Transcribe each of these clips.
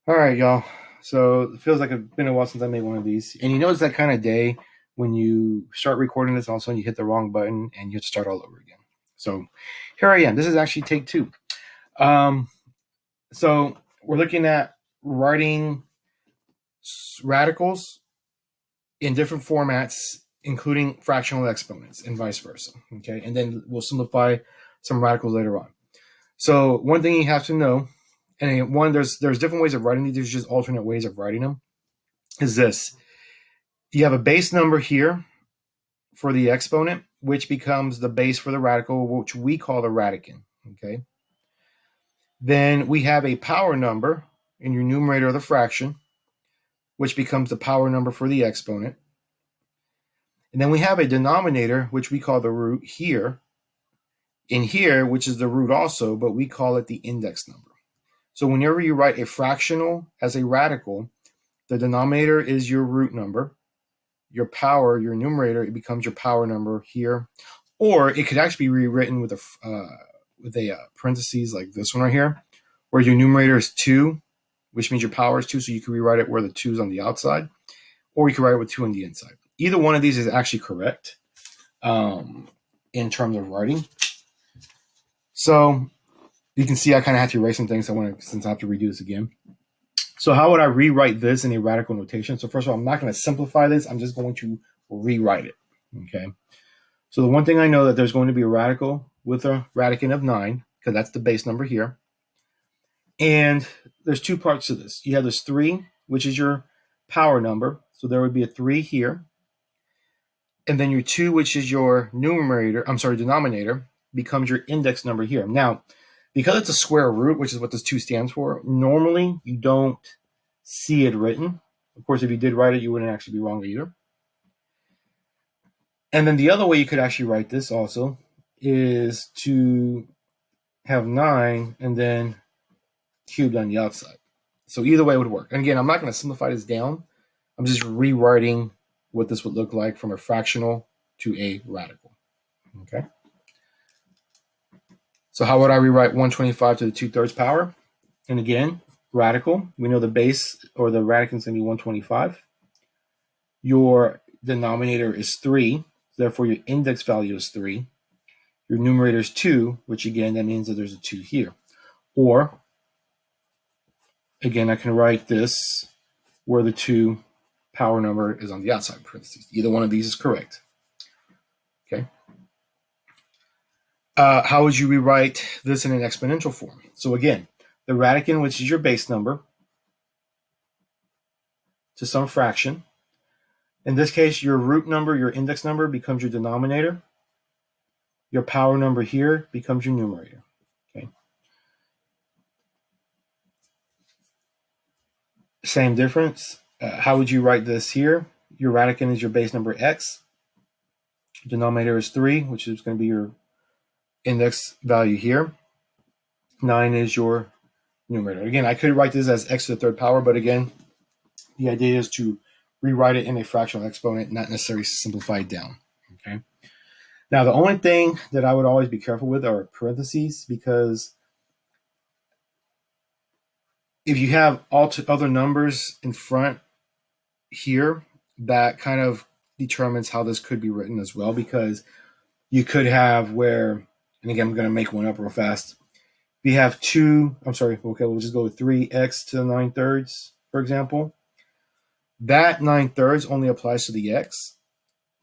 All right, y'all. So it feels like it's been a while since I made one of these. And you know, it's that kind of day when you start recording this, all of a sudden you hit the wrong button and you have to start all over again. So here I am. This is actually take two. Um, so we're looking at writing radicals in different formats, including fractional exponents and vice versa. Okay. And then we'll simplify some radicals later on. So one thing you have to know, and one, there's different ways of writing these. There's just alternate ways of writing them. Is this? You have a base number here for the exponent, which becomes the base for the radical, which we call the radicand. Okay. Then we have a power number in your numerator of the fraction, which becomes the power number for the exponent. And then we have a denominator, which we call the root here, in here, which is the root also, but we call it the index number. So whenever you write a fractional as a radical, the denominator is your root number. Your power, your numerator, it becomes your power number here. Or it could actually be rewritten with a parentheses like this one right here, where your numerator is 2, which means your power is 2, so you can rewrite it where the 2 is on the outside, or you can write it with 2 on the inside. Either one of these is actually correct in terms of writing. So you can see I kind of have to erase some things since I have to redo this again. So how would I rewrite this in a radical notation? So first of all, I'm not going to simplify this. I'm just going to rewrite it. Okay. So the one thing I know that there's going to be a radical with a radicand of 9, because that's the base number here. And there's two parts to this. You have this 3, which is your power number. So there would be a 3 here. And then your 2, which is your denominator, becomes your index number here. Now, because it's a square root, which is what this 2 stands for, normally you don't see it written. Of course, if you did write it, you wouldn't actually be wrong either. And then the other way you could actually write this also is to have 9 and then cubed on the outside. So either way would work. And again, I'm not going to simplify this down. I'm just rewriting what this would look like from a fractional to a radical. Okay. So how would I rewrite 125 to the 2/3 power? And again, radical, we know the base or the radicand is going to be 125. Your denominator is 3, therefore your index value is 3. Your numerator is 2, which again, that means that there's a 2 here. Or, again, I can write this where the 2 power number is on the outside parentheses. Either one of these is correct. Okay. How would you rewrite this in an exponential form? So again, the radicand, which is your base number, to some fraction. In this case, your root number, your index number, becomes your denominator. Your power number here becomes your numerator. Okay. Same difference. How would you write this here? Your radicand is your base number x. Denominator is 3, which is going to be your index value here. 9 is your numerator. Again, I could write this as x to the 3rd power, but again, the idea is to rewrite it in a fractional exponent, not necessarily simplify it down. Okay. Now, the only thing that I would always be careful with are parentheses, because if you have other numbers in front here, that kind of determines how this could be written as well, because you could have where, and again, I'm going to make one up real fast. We have we'll just go with 3x to the 9/3, for example. That 9/3 only applies to the x.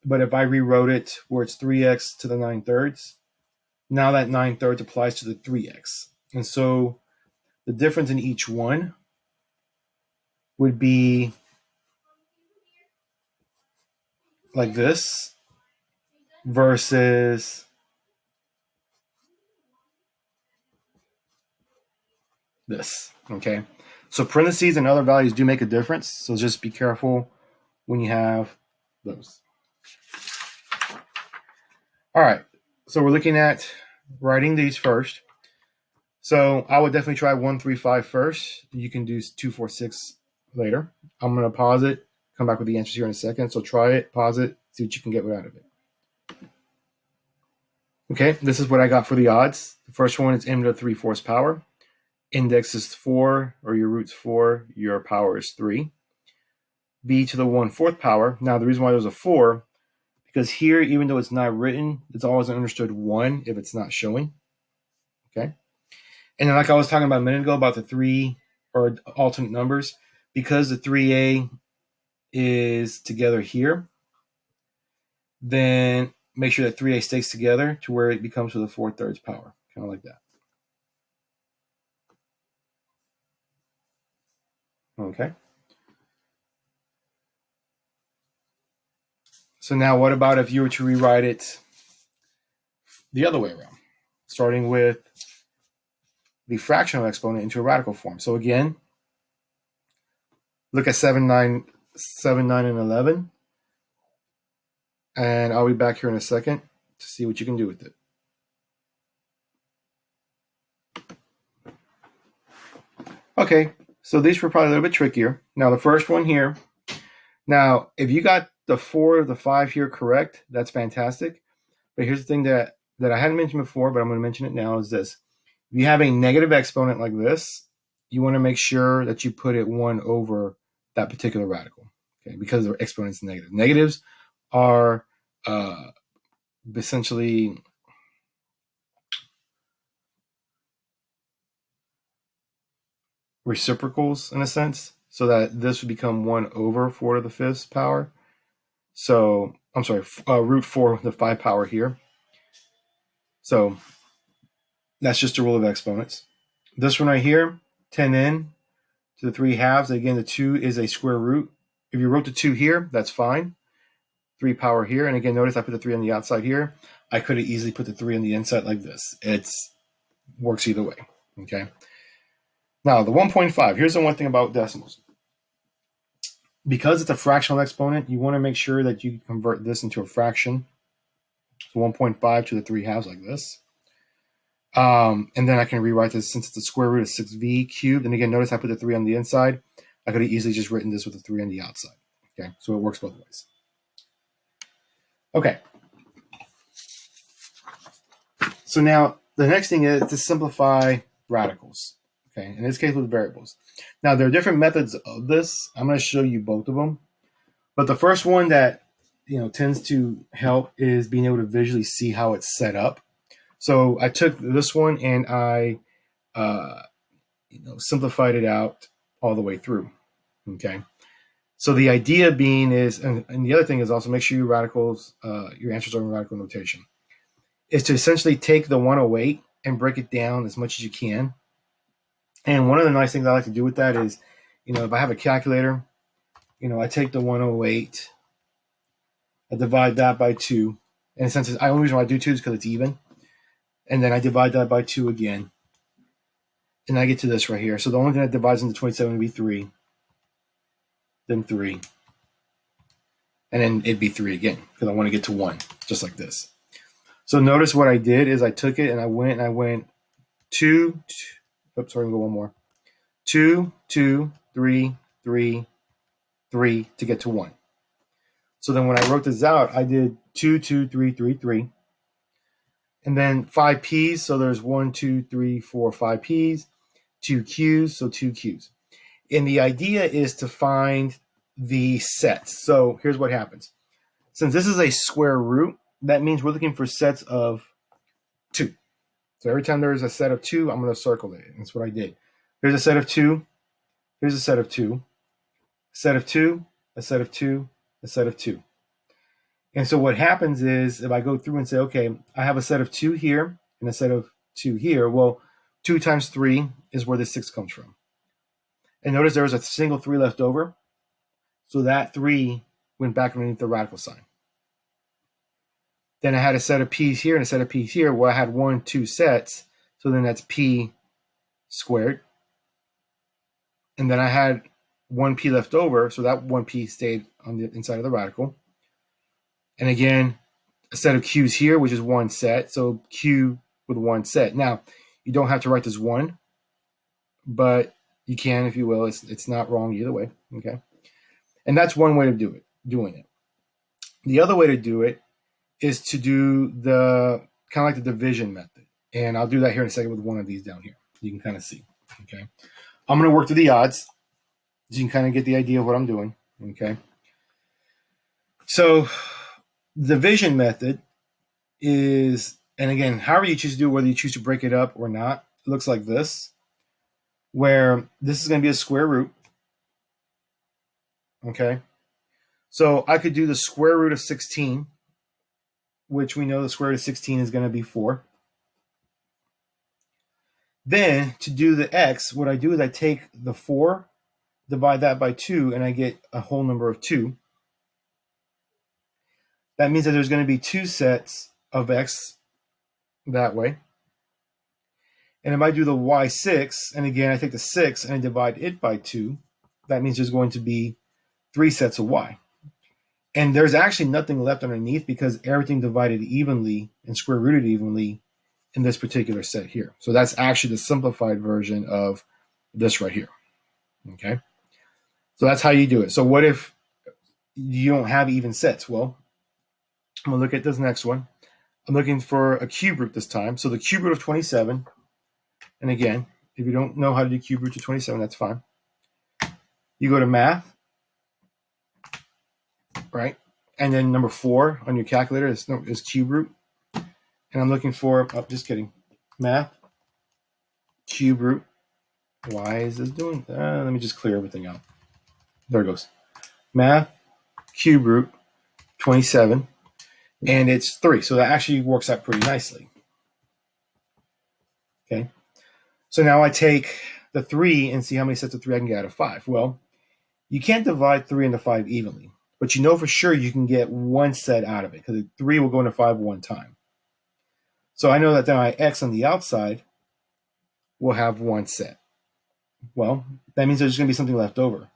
But if I rewrote it where it's 3x to the 9/3, now that 9/3 applies to the 3x. And so the difference in each one would be like this versus this. Okay. So parentheses and other values do make a difference. So just be careful when you have those. All right. So we're looking at writing these first. So I would definitely try 135 first. You can do 246 later. I'm going to pause it, come back with the answers here in a second. So try it, pause it, see what you can get out of it. Okay, this is what I got for the odds. The first one is m to the 3/4 power. index is 4, or your root's 4, your power is 3. B to the 1/4 power. Now, the reason why there's a 4, because here, even though it's not written, it's always understood 1 if it's not showing. Okay? And then, like I was talking about a minute ago about the 3 or alternate numbers, because the 3a is together here, then make sure that 3a stays together to where it becomes to the 4/3 power, kind of like that. Okay. So now what about if you were to rewrite it the other way around, starting with the fractional exponent into a radical form? So again, look at 7, 9, and 11. And I'll be back here in a second to see what you can do with it. Okay, so these were probably a little bit trickier. Now the first one here. Now, if you got the 4 of the 5 here correct, that's fantastic. But here's the thing that I hadn't mentioned before, but I'm going to mention it now, is this. If you have a negative exponent like this, you want to make sure that you put it 1 over that particular radical, okay? Because the exponent's negative. Negatives are essentially reciprocals in a sense, so that this would become 1 over 4 to the 5th power. So, I'm sorry, root 4 to the 5 power here. So, that's just a rule of exponents. This one right here, 10n to the 3 halves. Again, the 2 is a square root. If you wrote the 2 here, that's fine. 3 power here. And again, notice I put the 3 on the outside here. I could have easily put the 3 on the inside like this. It works either way. Okay. Now, the 1.5. Here's the one thing about decimals. Because it's a fractional exponent, you want to make sure that you convert this into a fraction. So 1.5 to the 3 halves like this. And then I can rewrite this since it's the square root of 6v cubed. And again, notice I put the 3 on the inside. I could have easily just written this with the 3 on the outside. Okay, so it works both ways. Okay. So now the next thing is to simplify radicals. Okay, in this case with variables. Now there are different methods of this. I'm going to show you both of them. But the first one that tends to help is being able to visually see how it's set up. So I took this one and I simplified it out all the way through. Okay. So the idea being is, and the other thing is also make sure your radicals, your answers are in radical notation, is to essentially take the 108 and break it down as much as you can. And one of the nice things I like to do with that is, if I have a calculator, I take the 108, I divide that by 2. And in a sense, the only reason why I do 2 is because it's even. And then I divide that by 2 again. And I get to this right here. So the only thing that divides into 27 would be 3. Then 3. And then it'd be 3 again, because I want to get to 1, just like this. So notice what I did is I took it and I went 2, oops, sorry, I'm going to go one more. 2, 2, 3, 3, 3 to get to 1. So then when I wrote this out, I did 2, 2, 3, 3, 3. And then 5 p's, so there's 1, 2, 3, 4, 5 p's. 2 q's, so 2 q's. And the idea is to find the sets. So here's what happens. Since this is a square root, that means we're looking for sets of 2. So every time there's a set of 2, I'm going to circle it. That's what I did. Here's a set of 2. Here's a set of 2. A set of 2. A set of 2. A set of 2. And so what happens is if I go through and say, okay, I have a set of 2 here and a set of 2 here. Well, 2 times 3 is where the 6 comes from. And notice there was a single 3 left over. So that 3 went back underneath the radical sign. Then I had a set of p's here and a set of p's here where I had 1, 2 sets. So then that's p squared. And then I had 1 p left over. So that 1 p stayed on the inside of the radical. And again, a set of q's here, which is 1 set. So q with 1 set. Now, you don't have to write this 1, but you can if you will. It's not wrong either way. Okay. And that's one way of doing it. The other way to do it is to do the kind of like the division method. And I'll do that here in a second with one of these down here. You can kind of see. Okay. I'm going to work through the odds so you can kind of get the idea of what I'm doing. Okay. So the division method is, and again, however you choose to do it, whether you choose to break it up or not, it looks like this, where this is going to be a square root. Okay. So I could do the square root of 16, which we know the square root of 16 is going to be 4. Then to do the x, what I do is I take the 4, divide that by 2, and I get a whole number of 2. That means that there's going to be 2 sets of x that way. And if I do the y6, and again I take the 6 and I divide it by 2, that means there's going to be 3 sets of y. And there's actually nothing left underneath because everything divided evenly and square rooted evenly in this particular set here. So that's actually the simplified version of this right here. Okay. So that's how you do it. So what if you don't have even sets? Well, I'm going to look at this next one. I'm looking for a cube root this time. So the cube root of 27. And again, if you don't know how to do cube root of 27, that's fine. You go to math, right? And then number 4 on your calculator is cube root. And I'm looking for, oh, just kidding, math, cube root. Why is this doing? Let me just clear everything out. There it goes. Math, cube root, 27, and it's 3. So that actually works out pretty nicely. Okay. So now I take the 3 and see how many sets of 3 I can get out of 5. Well, you can't divide 3 into 5 evenly, but you know for sure you can get 1 set out of it because 3 will go into 5 one time. So I know that then my x on the outside will have 1 set. Well, that means there's going to be something left over.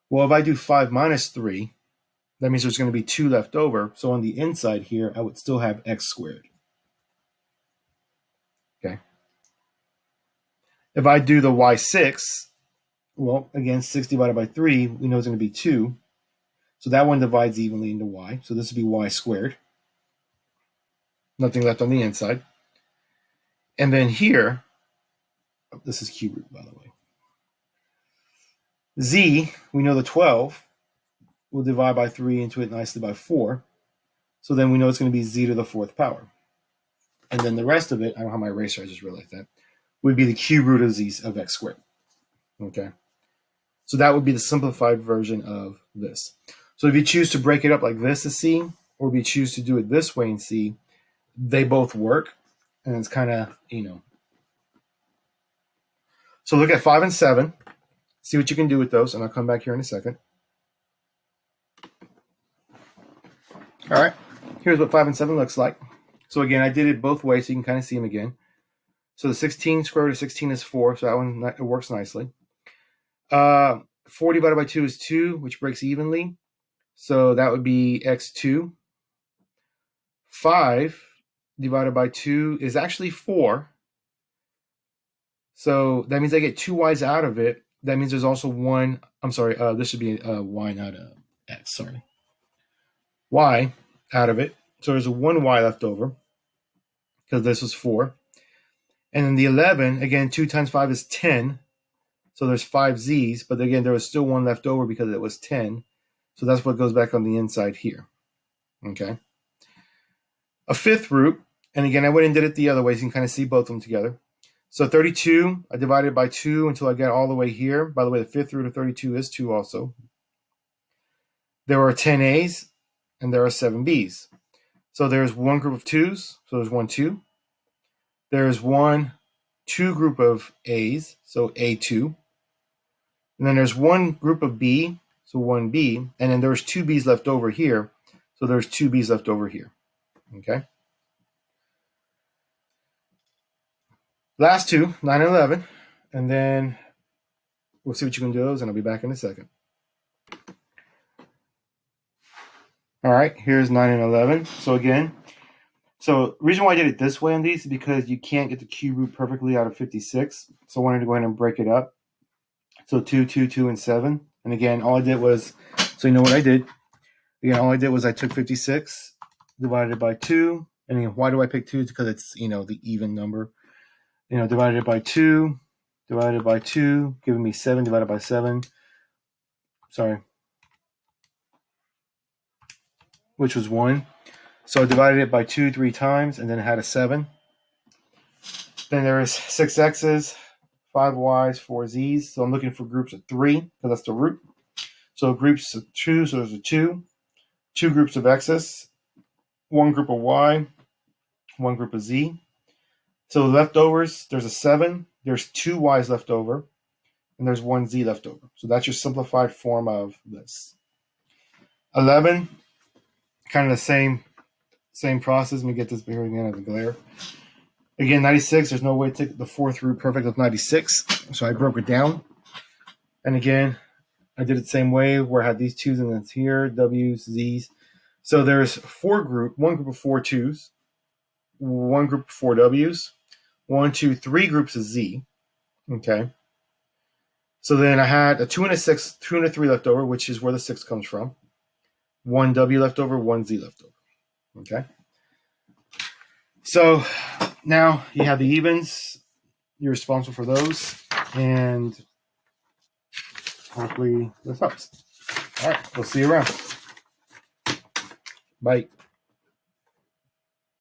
Well, if I do 5 minus 3, that means there's going to be 2 left over. So on the inside here, I would still have x squared. Okay. If I do the y6, well, again, 6 divided by 3, we know it's going to be 2. So that one divides evenly into y. So this would be y squared. Nothing left on the inside. And then here, this is cube root, by the way. Z, we know the 12 will divide by 3 into it nicely by 4. So then we know it's going to be z to the 4th power. And then the rest of it, I don't have my eraser, I just realized that, would be the cube root of z of x squared. Okay. So that would be the simplified version of this. So if you choose to break it up like this to C, or if you choose to do it this way in C, they both work. And it's kind of, So look at 5 and 7. See what you can do with those, and I'll come back here in a second. All right. Here's what 5 and 7 looks like. So again, I did it both ways so you can kind of see them again. So the 16 square root of 16 is 4, so that one it works nicely. 4 divided by 2 is 2, which breaks evenly. So that would be x2. 5 divided by 2 is actually 4. So that means I get 2 y's out of it. That means there's also one. I'm sorry, this should be a y, not a x. Sorry. Y out of it. So there's a 1 y left over because this was 4. And then the 11, again, 2 times 5 is 10. So there's 5 z's, but again, there was still 1 left over because it was 10. So that's what goes back on the inside here. Okay. A 5th root, and again, I went and did it the other way so you can kind of see both of them together. So 32, I divided by 2 until I get all the way here. By the way, the 5th root of 32 is 2 also. There are 10 a's and there are 7 b's. So there's one group of 2's, so there's 1, 2. There's 1, 2 group of a's, so A2. And then there's one group of B, so 1b, and then there's 2 b's left over here, so there's 2 b's left over here. Okay. Last two, 9 and 11, and then we'll see what you can do those, and I'll be back in a second. All right, here's 9 and 11. So again, the reason why I did it this way on these is because you can't get the cube root perfectly out of 56. So I wanted to go ahead and break it up. So 2, 2, 2, and 7. And again, all I did was, so you know what I did. Again, all I did was I took 56, divided it by 2. And again, why do I pick 2? It's because it's, the even number. Divided it by 2. divided by 2, giving me 7 divided by 7. Sorry. Which was 1. So I divided it by 2 3 times, and then it had a 7. Then there is 6 x's, 5 y's, 4 z's. So I'm looking for groups of 3, because that's the root. So groups of 2, so there's a 2. 2 groups of x's, 1 group of y, 1 group of z. So the leftovers, there's a 7, there's 2 y's left over, and there's 1 z left over. So that's your simplified form of this. 11, kind of the same process. Let me get this bigger again of the glare. Again, 96, there's no way to take the fourth root perfect of 96, so I broke it down. And again, I did it the same way where I had these 2's and then here, w's, z's. So there's one group of 4 2's, one group of 4 w's, 1, 2, 3 groups of z. Okay. So then I had a 2 and a 6, 2 and a 3 left over, which is where the 6 comes from. 1 w left over, 1 z left over. Okay. So now you have the evens. You're responsible for those. And hopefully this helps. All right. We'll see you around. Bye.